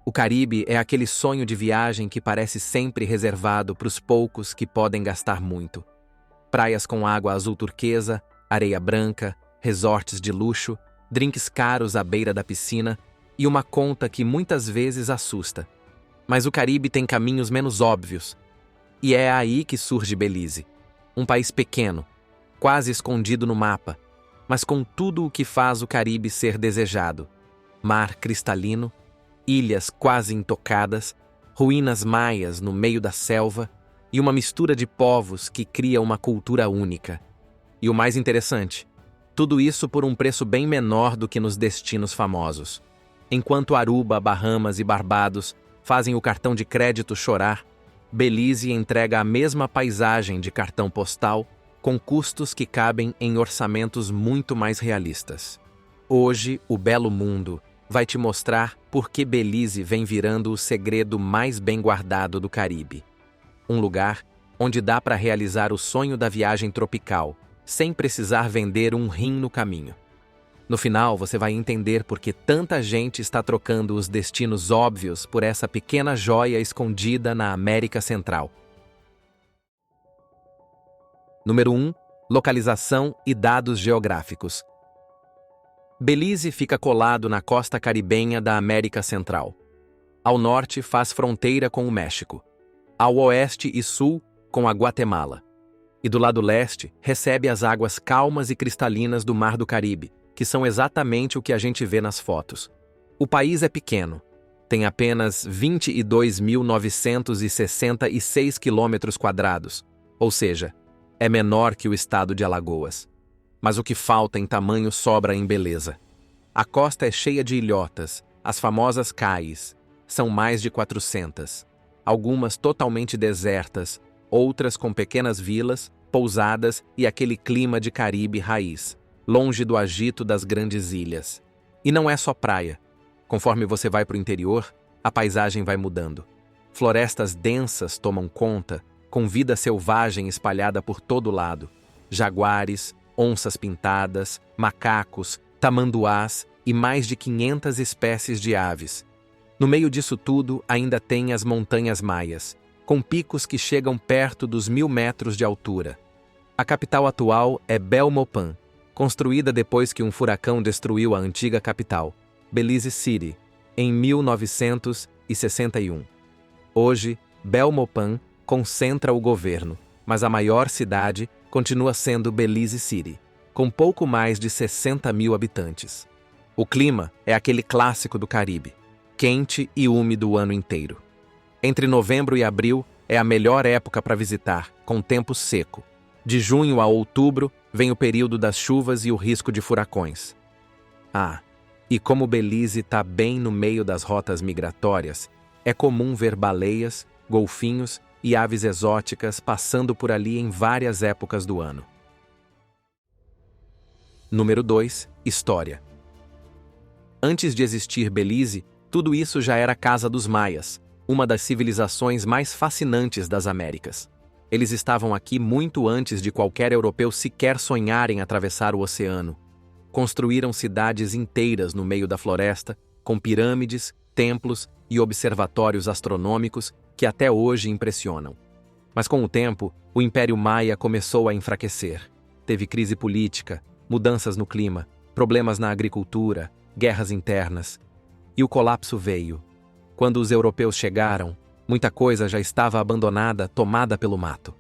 O Caribe é aquele sonho de viagem que parece sempre reservado para os poucos que podem gastar muito. Praias com água azul turquesa, areia branca, resorts de luxo, drinks caros à beira da piscina e uma conta que muitas vezes assusta. Mas o Caribe tem caminhos menos óbvios. E é aí que surge Belize. Um país pequeno, quase escondido no mapa, mas com tudo o que faz o Caribe ser desejado. Mar cristalino, ilhas quase intocadas, ruínas maias no meio da selva e uma mistura de povos que cria uma cultura única. E o mais interessante, tudo isso por um preço bem menor do que nos destinos famosos. Enquanto Aruba, Bahamas e Barbados fazem o cartão de crédito chorar, Belize entrega a mesma paisagem de cartão postal com custos que cabem em orçamentos muito mais realistas. Hoje, o Belo Mundo vai te mostrar por que Belize vem virando o segredo mais bem guardado do Caribe. Um lugar onde dá para realizar o sonho da viagem tropical, sem precisar vender um rim no caminho. No final, você vai entender por que tanta gente está trocando os destinos óbvios por essa pequena joia escondida na América Central. Número 1. Localização e dados geográficos. Belize fica colado na costa caribenha da América Central. Ao norte, faz fronteira com o México. Ao oeste e sul, com a Guatemala. E do lado leste, recebe as águas calmas e cristalinas do Mar do Caribe, que são exatamente o que a gente vê nas fotos. O país é pequeno. Tem apenas 22.966 km², ou seja, é menor que o estado de Alagoas. Mas o que falta em tamanho sobra em beleza. A costa é cheia de ilhotas, as famosas cais. São mais de 400. Algumas totalmente desertas, outras com pequenas vilas, pousadas e aquele clima de Caribe raiz, longe do agito das grandes ilhas. E não é só praia. Conforme você vai para o interior, a paisagem vai mudando. Florestas densas tomam conta, com vida selvagem espalhada por todo lado. Jaguares, onças pintadas, macacos, tamanduás e mais de 500 espécies de aves. No meio disso tudo, ainda tem as Montanhas Maias, com picos que chegam perto dos 1.000 metros de altura. A capital atual é Belmopan, construída depois que um furacão destruiu a antiga capital, Belize City, em 1961. Hoje, Belmopan concentra o governo, mas a maior cidade continua sendo Belize City, com pouco mais de 60.000 habitantes. O clima é aquele clássico do Caribe, quente e úmido o ano inteiro. Entre novembro e abril é a melhor época para visitar, com tempo seco. De junho a outubro vem o período das chuvas e o risco de furacões. E como Belize está bem no meio das rotas migratórias, é comum ver baleias, golfinhos e aves exóticas passando por ali em várias épocas do ano. Número 2. História. Antes de existir Belize, tudo isso já era casa dos Maias, uma das civilizações mais fascinantes das Américas. Eles estavam aqui muito antes de qualquer europeu sequer sonhar em atravessar o oceano. Construíram cidades inteiras no meio da floresta, com pirâmides, templos e observatórios astronômicos que até hoje impressionam. Mas com o tempo, o Império Maia começou a enfraquecer. Teve crise política, mudanças no clima, problemas na agricultura, guerras internas. E o colapso veio. Quando os europeus chegaram, muita coisa já estava abandonada, tomada pelo mato.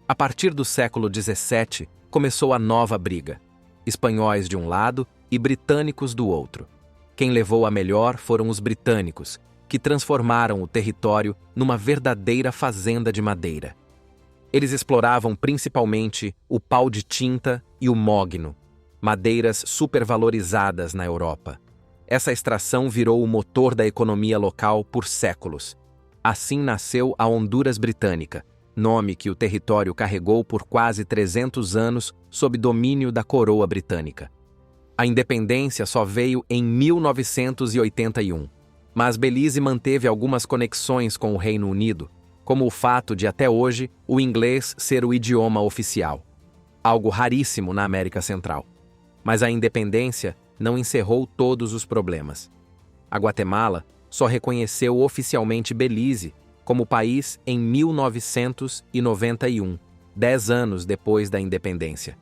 A partir do século XVII, começou a nova briga. Espanhóis de um lado e britânicos do outro. Quem levou a melhor foram os britânicos, que transformaram o território numa verdadeira fazenda de madeira. Eles exploravam principalmente o pau de tinta e o mogno, madeiras supervalorizadas na Europa. Essa extração virou o motor da economia local por séculos. Assim nasceu a Honduras Britânica, nome que o território carregou por quase 300 anos sob domínio da coroa britânica. A independência só veio em 1981, mas Belize manteve algumas conexões com o Reino Unido, como o fato de até hoje o inglês ser o idioma oficial, algo raríssimo na América Central. Mas a independência não encerrou todos os problemas. A Guatemala, só reconheceu oficialmente Belize como país em 1991, 10 anos depois da independência.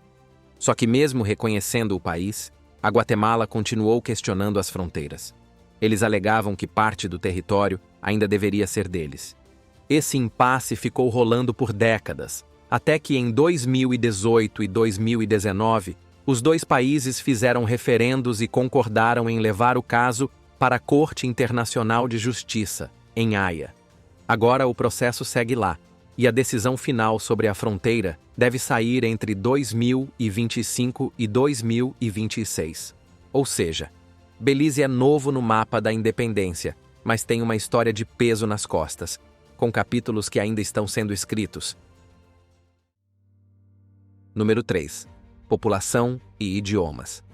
Só que mesmo reconhecendo o país, a Guatemala continuou questionando as fronteiras. Eles alegavam que parte do território ainda deveria ser deles. Esse impasse ficou rolando por décadas, até que em 2018 e 2019, os dois países fizeram referendos e concordaram em levar o caso para a Corte Internacional de Justiça, em Haia. Agora o processo segue lá, e a decisão final sobre a fronteira deve sair entre 2025 e 2026. Ou seja, Belize é novo no mapa da independência, mas tem uma história de peso nas costas, com capítulos que ainda estão sendo escritos. Número 3. População e idiomas.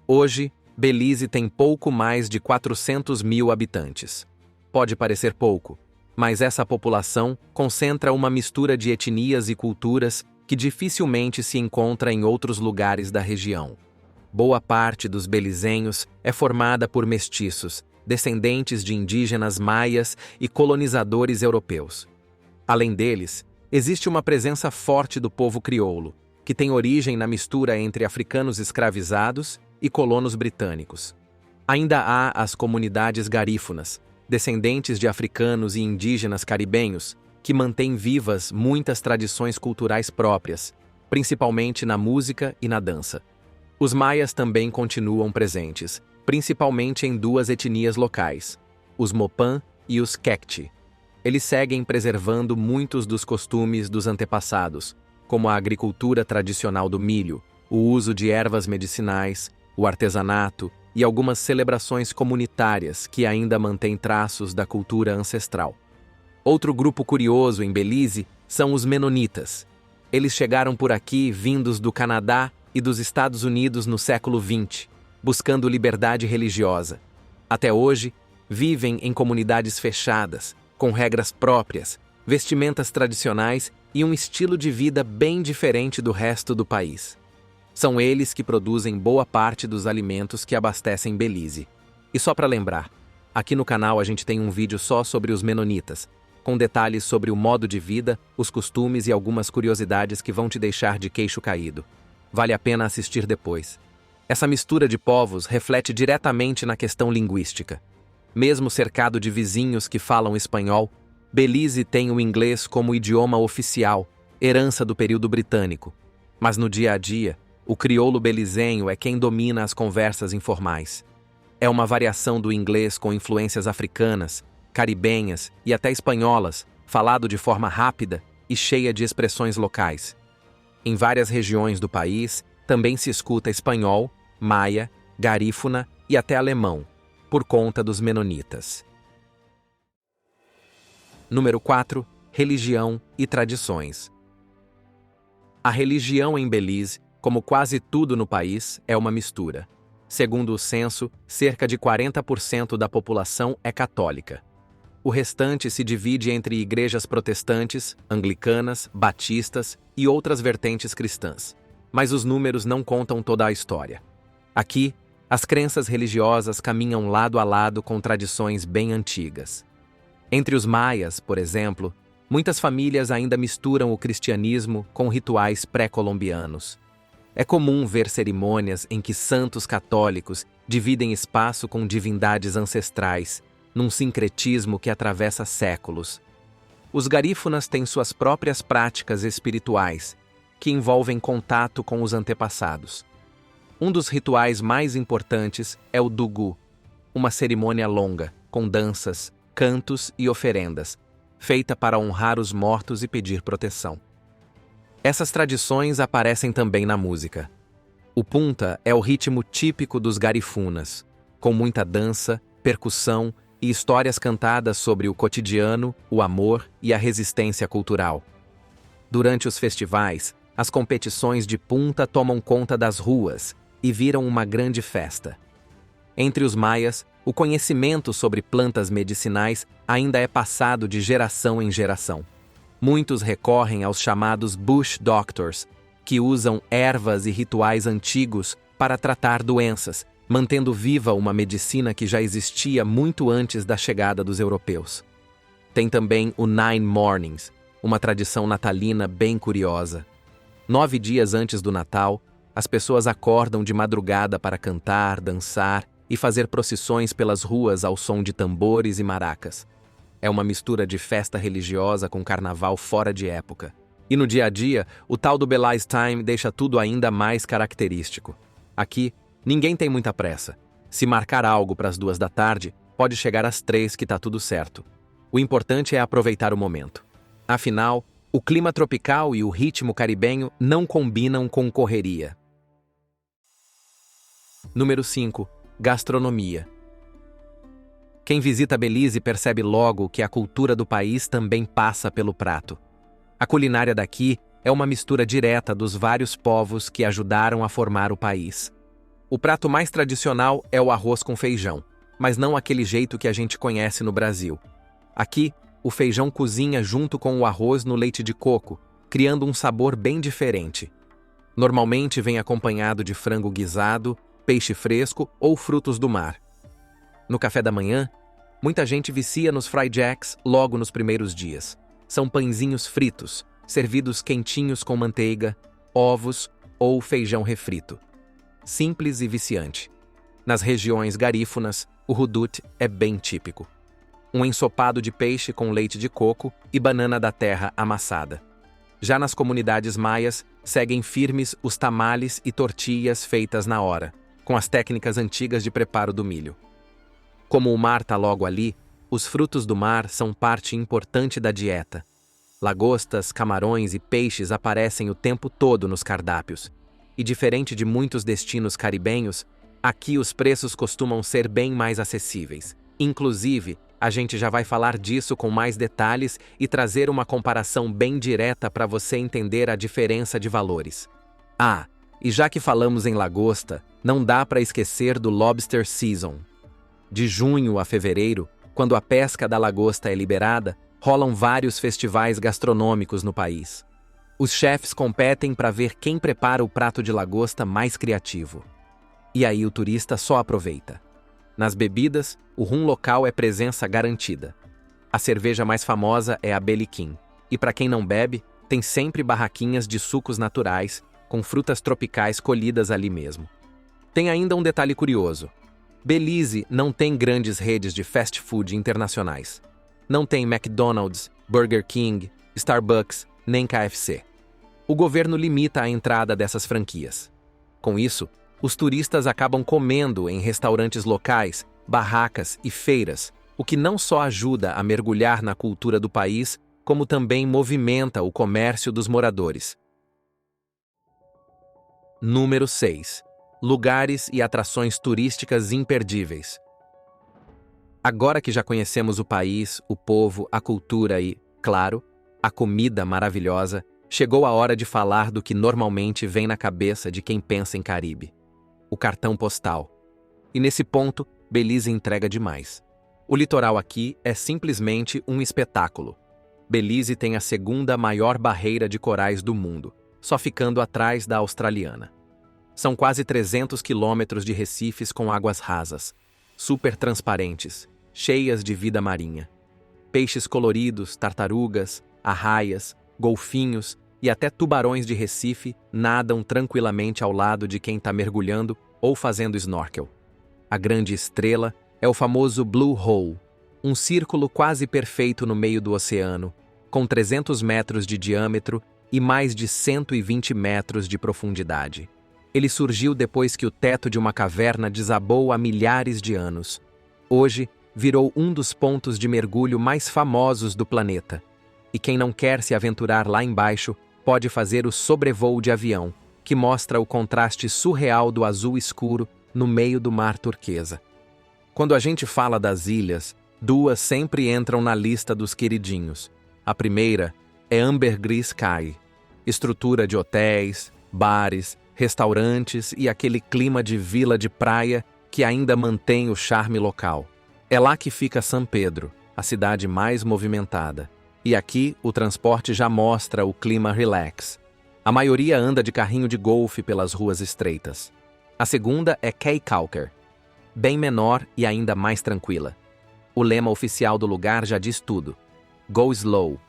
Hoje, Belize tem pouco mais de 400 mil habitantes. Pode parecer pouco, mas essa população concentra uma mistura de etnias e culturas que dificilmente se encontra em outros lugares da região. Boa parte dos belizenhos é formada por mestiços, descendentes de indígenas maias e colonizadores europeus. Além deles, existe uma presença forte do povo crioulo, que tem origem na mistura entre africanos escravizados e colonos britânicos. Ainda há as comunidades garífunas, descendentes de africanos e indígenas caribenhos, que mantêm vivas muitas tradições culturais próprias, principalmente na música e na dança. Os maias também continuam presentes, principalmente em duas etnias locais, os Mopan e os Quechua. Eles seguem preservando muitos dos costumes dos antepassados, como a agricultura tradicional do milho, o uso de ervas medicinais, o artesanato e algumas celebrações comunitárias que ainda mantêm traços da cultura ancestral. Outro grupo curioso em Belize são os menonitas. Eles chegaram por aqui vindos do Canadá e dos Estados Unidos no século XX, buscando liberdade religiosa. Até hoje, vivem em comunidades fechadas, com regras próprias, vestimentas tradicionais e um estilo de vida bem diferente do resto do país. São eles que produzem boa parte dos alimentos que abastecem Belize. E só para lembrar, aqui no canal a gente tem um vídeo só sobre os menonitas, com detalhes sobre o modo de vida, os costumes e algumas curiosidades que vão te deixar de queixo caído. Vale a pena assistir depois. Essa mistura de povos reflete diretamente na questão linguística. Mesmo cercado de vizinhos que falam espanhol, Belize tem o inglês como idioma oficial, herança do período britânico. Mas no dia a dia, o crioulo belizenho é quem domina as conversas informais. É uma variação do inglês com influências africanas, caribenhas e até espanholas, falado de forma rápida e cheia de expressões locais. Em várias regiões do país, também se escuta espanhol, maia, garífuna e até alemão, por conta dos menonitas. Número 4. Religião e tradições. A religião em Belize, como quase tudo no país, é uma mistura. Segundo o censo, cerca de 40% da população é católica. O restante se divide entre igrejas protestantes, anglicanas, batistas e outras vertentes cristãs. Mas os números não contam toda a história. Aqui, as crenças religiosas caminham lado a lado com tradições bem antigas. Entre os maias, por exemplo, muitas famílias ainda misturam o cristianismo com rituais pré-colombianos. É comum ver cerimônias em que santos católicos dividem espaço com divindades ancestrais, num sincretismo que atravessa séculos. Os garífunas têm suas próprias práticas espirituais, que envolvem contato com os antepassados. Um dos rituais mais importantes é o dugu, uma cerimônia longa, com danças, cantos e oferendas, feita para honrar os mortos e pedir proteção. Essas tradições aparecem também na música. O punta é o ritmo típico dos garifunas, com muita dança, percussão e histórias cantadas sobre o cotidiano, o amor e a resistência cultural. Durante os festivais, as competições de punta tomam conta das ruas e viram uma grande festa. Entre os maias, o conhecimento sobre plantas medicinais ainda é passado de geração em geração. Muitos recorrem aos chamados Bush Doctors, que usam ervas e rituais antigos para tratar doenças, mantendo viva uma medicina que já existia muito antes da chegada dos europeus. Tem também o Nine Mornings, uma tradição natalina bem curiosa. 9 dias antes do Natal, as pessoas acordam de madrugada para cantar, dançar e fazer procissões pelas ruas ao som de tambores e maracas. É uma mistura de festa religiosa com carnaval fora de época. E no dia a dia, o tal do Belize Time deixa tudo ainda mais característico. Aqui, ninguém tem muita pressa. Se marcar algo para as 2 da tarde, pode chegar às 3 que tá tudo certo. O importante é aproveitar o momento. Afinal, o clima tropical e o ritmo caribenho não combinam com correria. Número 5. Gastronomia. Quem visita Belize percebe logo que a cultura do país também passa pelo prato. A culinária daqui é uma mistura direta dos vários povos que ajudaram a formar o país. O prato mais tradicional é o arroz com feijão, mas não aquele jeito que a gente conhece no Brasil. Aqui, o feijão cozinha junto com o arroz no leite de coco, criando um sabor bem diferente. Normalmente vem acompanhado de frango guisado, peixe fresco ou frutos do mar. No café da manhã, muita gente vicia nos fried jacks logo nos primeiros dias. São pãezinhos fritos, servidos quentinhos com manteiga, ovos ou feijão refrito. Simples e viciante. Nas regiões garífunas, o hudut é bem típico. Um ensopado de peixe com leite de coco e banana da terra amassada. Já nas comunidades maias, seguem firmes os tamales e tortilhas feitas na hora, com as técnicas antigas de preparo do milho. Como o mar está logo ali, os frutos do mar são parte importante da dieta. Lagostas, camarões e peixes aparecem o tempo todo nos cardápios. E diferente de muitos destinos caribenhos, aqui os preços costumam ser bem mais acessíveis. Inclusive, a gente já vai falar disso com mais detalhes e trazer uma comparação bem direta para você entender a diferença de valores. Ah, e já que falamos em lagosta, não dá para esquecer do Lobster Season. De junho a fevereiro, quando a pesca da lagosta é liberada, rolam vários festivais gastronômicos no país. Os chefes competem para ver quem prepara o prato de lagosta mais criativo. E aí o turista só aproveita. Nas bebidas, o rum local é presença garantida. A cerveja mais famosa é a Beliquim. E para quem não bebe, tem sempre barraquinhas de sucos naturais, com frutas tropicais colhidas ali mesmo. Tem ainda um detalhe curioso. Belize não tem grandes redes de fast food internacionais. Não tem McDonald's, Burger King, Starbucks, nem KFC. O governo limita a entrada dessas franquias. Com isso, os turistas acabam comendo em restaurantes locais, barracas e feiras, o que não só ajuda a mergulhar na cultura do país, como também movimenta o comércio dos moradores. Número 6. Lugares e atrações turísticas imperdíveis. Agora que já conhecemos o país, o povo, a cultura e, claro, a comida maravilhosa, chegou a hora de falar do que normalmente vem na cabeça de quem pensa em Caribe. O cartão postal. E nesse ponto, Belize entrega demais. O litoral aqui é simplesmente um espetáculo. Belize tem a segunda maior barreira de corais do mundo, só ficando atrás da australiana. São quase 300 quilômetros de recifes com águas rasas, super transparentes, cheias de vida marinha. Peixes coloridos, tartarugas, arraias, golfinhos e até tubarões de recife nadam tranquilamente ao lado de quem está mergulhando ou fazendo snorkel. A grande estrela é o famoso Blue Hole, um círculo quase perfeito no meio do oceano, com 300 metros de diâmetro e mais de 120 metros de profundidade. Ele surgiu depois que o teto de uma caverna desabou há milhares de anos. Hoje, virou um dos pontos de mergulho mais famosos do planeta. E quem não quer se aventurar lá embaixo pode fazer o sobrevoo de avião, que mostra o contraste surreal do azul escuro no meio do mar turquesa. Quando a gente fala das ilhas, 2 sempre entram na lista dos queridinhos. A primeira é Ambergris Caye, estrutura de hotéis, bares, restaurantes e aquele clima de vila de praia que ainda mantém o charme local. É lá que fica San Pedro, a cidade mais movimentada. E aqui o transporte já mostra o clima relax. A maioria anda de carrinho de golfe pelas ruas estreitas. A segunda é Cay Caulker, bem menor e ainda mais tranquila. O lema oficial do lugar já diz tudo. Go slow.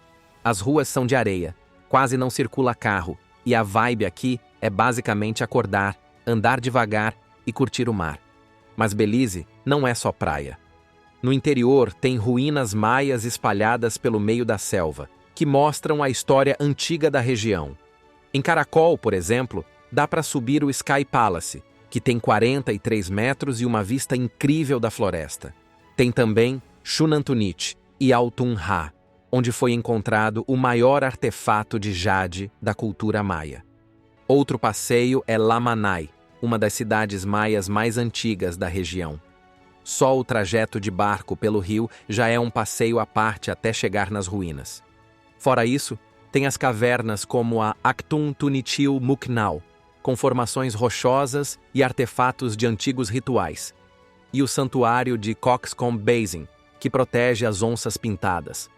As ruas são de areia, quase não circula carro, e a vibe aqui é basicamente acordar, andar devagar e curtir o mar. Mas Belize não é só praia. No interior tem ruínas maias espalhadas pelo meio da selva, que mostram a história antiga da região. Em Caracol, por exemplo, dá para subir o Sky Palace, que tem 43 metros e uma vista incrível da floresta. Tem também Xunantunich e Altunha, onde foi encontrado o maior artefato de jade da cultura maia. Outro passeio é Lamanai, uma das cidades maias mais antigas da região. Só o trajeto de barco pelo rio já é um passeio à parte até chegar nas ruínas. Fora isso, tem as cavernas como a Actum Tunitil Muknal, com formações rochosas e artefatos de antigos rituais, e o santuário de Coxcomb Basin, que protege as onças pintadas.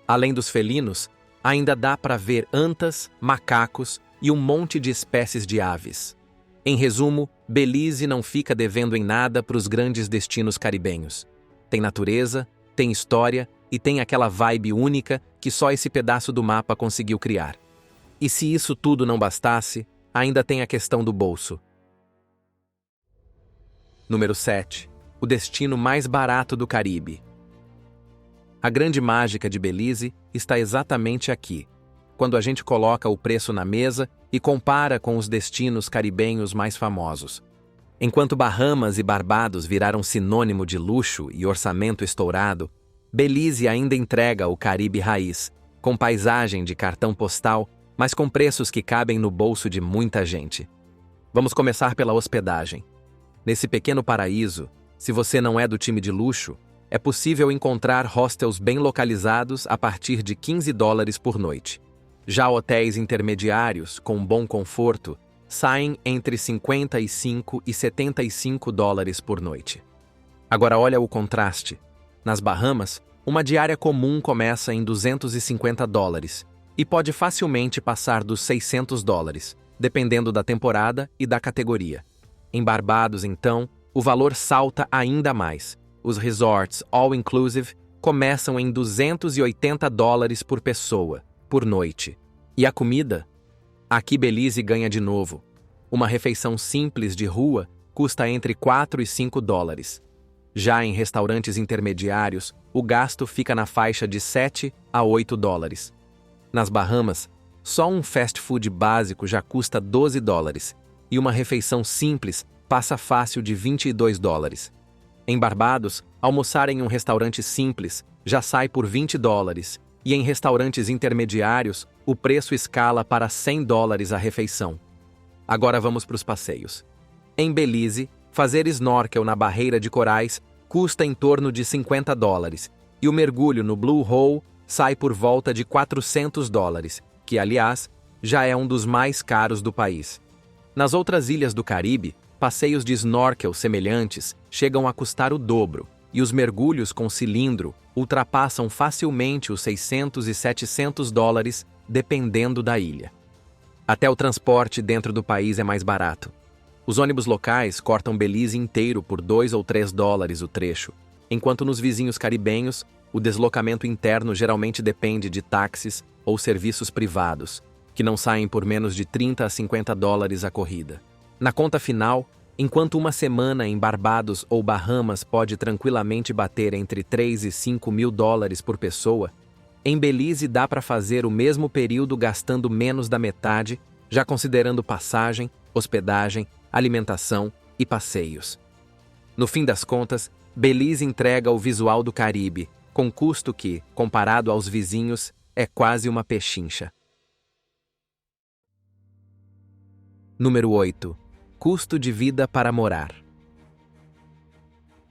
Além dos felinos, ainda dá para ver antas, macacos e um monte de espécies de aves. Em resumo, Belize não fica devendo em nada para os grandes destinos caribenhos. Tem natureza, tem história e tem aquela vibe única que só esse pedaço do mapa conseguiu criar. E se isso tudo não bastasse, ainda tem a questão do bolso. Número 7. O destino mais barato do Caribe. A grande mágica de Belize está exatamente aqui, quando a gente coloca o preço na mesa e compara com os destinos caribenhos mais famosos. Enquanto Bahamas e Barbados viraram sinônimo de luxo e orçamento estourado, Belize ainda entrega o Caribe raiz, com paisagem de cartão postal, mas com preços que cabem no bolso de muita gente. Vamos começar pela hospedagem. Nesse pequeno paraíso, se você não é do time de luxo, é possível encontrar hostels bem localizados a partir de $15 por noite. Já hotéis intermediários, com bom conforto, saem entre $55 e $75 por noite. Agora olha o contraste. Nas Bahamas, uma diária comum começa em $250 e pode facilmente passar dos $600, dependendo da temporada e da categoria. Em Barbados, então, o valor salta ainda mais. Os resorts all-inclusive começam em $280 por pessoa, por noite. E a comida? Aqui Belize ganha de novo. Uma refeição simples de rua custa entre $4 e $5. Já em restaurantes intermediários, o gasto fica na faixa de $7 a $8. Nas Bahamas, só um fast food básico já custa $12 e uma refeição simples passa fácil de $22. Em Barbados, almoçar em um restaurante simples já sai por $20 e em restaurantes intermediários, o preço escala para $100 a refeição. Agora vamos para os passeios. Em Belize, fazer snorkel na barreira de corais custa em torno de $50 e o mergulho no Blue Hole sai por volta de $400, que, aliás, já é um dos mais caros do país. Nas outras ilhas do Caribe, passeios de snorkel semelhantes chegam a custar o dobro, e os mergulhos com cilindro ultrapassam facilmente os $600 e $700, dependendo da ilha. Até o transporte dentro do país é mais barato. Os ônibus locais cortam Belize inteiro por $2 ou $3 o trecho, enquanto nos vizinhos caribenhos, o deslocamento interno geralmente depende de táxis ou serviços privados, que não saem por menos de $30 a $50 a corrida. Na conta final, enquanto uma semana em Barbados ou Bahamas pode tranquilamente bater entre $3 e $5 mil por pessoa, em Belize dá para fazer o mesmo período gastando menos da metade, já considerando passagem, hospedagem, alimentação e passeios. No fim das contas, Belize entrega o visual do Caribe, com custo que, comparado aos vizinhos, é quase uma pechincha. Número 8. Custo de vida para morar.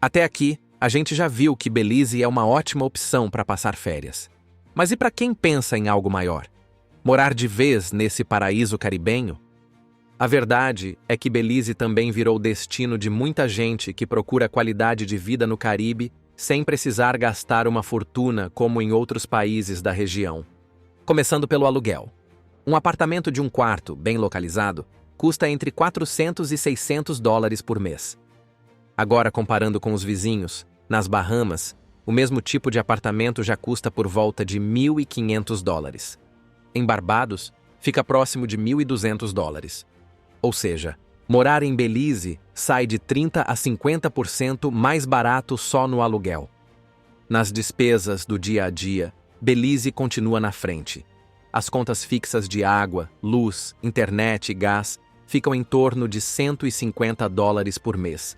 Até aqui, a gente já viu que Belize é uma ótima opção para passar férias. Mas e para quem pensa em algo maior? Morar de vez nesse paraíso caribenho? A verdade é que Belize também virou destino de muita gente que procura qualidade de vida no Caribe sem precisar gastar uma fortuna como em outros países da região. Começando pelo aluguel. Um apartamento de um quarto, bem localizado, custa entre $400 e $600 por mês. Agora, comparando com os vizinhos, nas Bahamas, o mesmo tipo de apartamento já custa por volta de $1.500. Em Barbados, fica próximo de $1.200. Ou seja, morar em Belize sai de 30% a 50% mais barato só no aluguel. Nas despesas do dia a dia, Belize continua na frente. As contas fixas de água, luz, internet e gás ficam em torno de $150 por mês.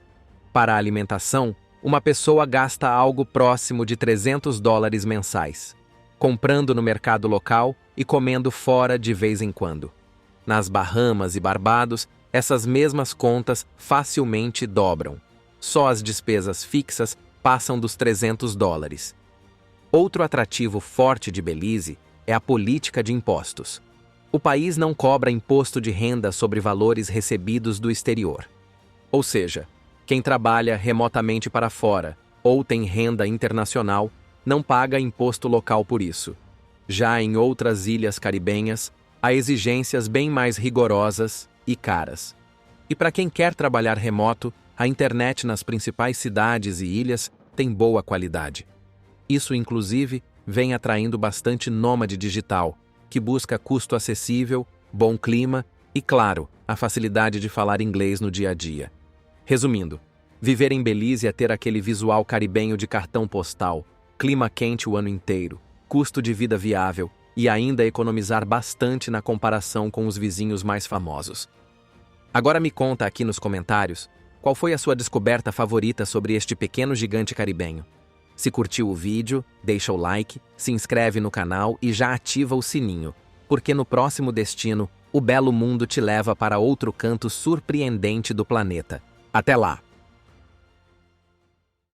Para a alimentação, uma pessoa gasta algo próximo de $300 mensais, comprando no mercado local e comendo fora de vez em quando. Nas Bahamas e Barbados, essas mesmas contas facilmente dobram. Só as despesas fixas passam dos $300. Outro atrativo forte de Belize é a política de impostos. O país não cobra imposto de renda sobre valores recebidos do exterior. Ou seja, quem trabalha remotamente para fora ou tem renda internacional não paga imposto local por isso. Já em outras ilhas caribenhas, há exigências bem mais rigorosas e caras. E para quem quer trabalhar remoto, a internet nas principais cidades e ilhas tem boa qualidade. Isso, inclusive, vem atraindo bastante nômade digital, que busca custo acessível, bom clima e, claro, a facilidade de falar inglês no dia a dia. Resumindo, viver em Belize é ter aquele visual caribenho de cartão postal, clima quente o ano inteiro, custo de vida viável e ainda economizar bastante na comparação com os vizinhos mais famosos. Agora me conta aqui nos comentários qual foi a sua descoberta favorita sobre este pequeno gigante caribenho. Se curtiu o vídeo, deixa o like, se inscreve no canal e já ativa o sininho, porque no próximo destino, o belo mundo te leva para outro canto surpreendente do planeta. Até lá!